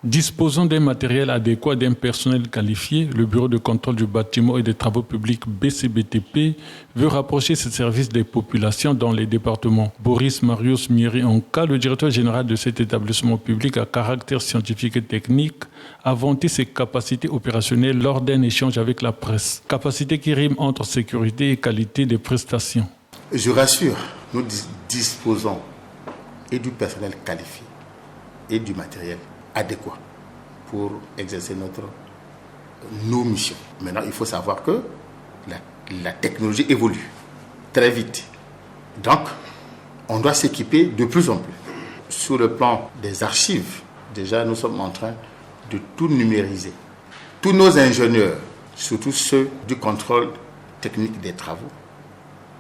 Disposant d'un matériel adéquat, d'un personnel qualifié, le Bureau de contrôle du bâtiment et des travaux publics BCBTP veut rapprocher ses services des populations dans les départements. Boris Marius Mieri-Onka, le directeur général de cet établissement public à caractère scientifique et technique, a vanté ses capacités opérationnelles lors d'un échange avec la presse. Capacité qui rime entre sécurité et qualité des prestations. Je rassure, nous disposons et du personnel qualifié et du matériel adéquat pour exercer nos missions. Maintenant, il faut savoir que la technologie évolue très vite. Donc, on doit s'équiper de plus en plus. Sur le plan des archives, déjà, nous sommes en train de tout numériser. Tous nos ingénieurs, surtout ceux du contrôle technique des travaux,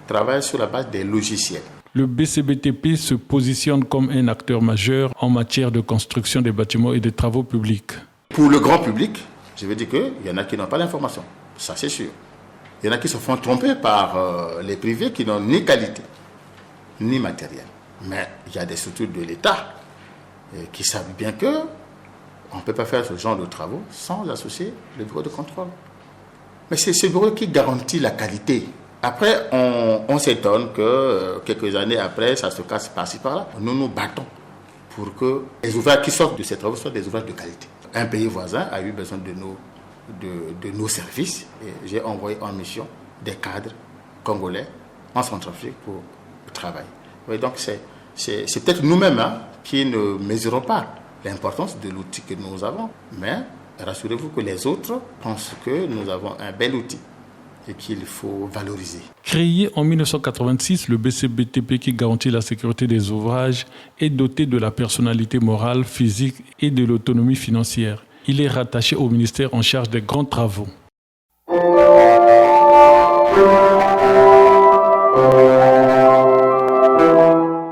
travaillent sur la base des logiciels. Le BCBTP se positionne comme un acteur majeur en matière de construction des bâtiments et des travaux publics. Pour le grand public, je veux dire qu'il y en a qui n'ont pas l'information, ça c'est sûr. Il y en a qui se font tromper par les privés qui n'ont ni qualité, ni matériel. Mais il y a des structures de l'État qui savent bien qu'on ne peut pas faire ce genre de travaux sans associer le bureau de contrôle. Mais c'est ce bureau qui garantit la qualité. Après, on s'étonne que quelques années après, ça se casse par-ci par-là. Nous nous battons pour que les ouvrages qui sortent de ces travaux soient des ouvrages de qualité. Un pays voisin a eu besoin de nos services et j'ai envoyé en mission des cadres congolais en Centrafrique pour travailler. Oui, donc c'est peut-être nous-mêmes qui ne mesurons pas l'importance de l'outil que nous avons, mais rassurez-vous que les autres pensent que nous avons un bel outil et qu'il faut valoriser. Créé en 1986, le BCBTP qui garantit la sécurité des ouvrages est doté de la personnalité morale, physique et de l'autonomie financière. Il est rattaché au ministère en charge des grands travaux.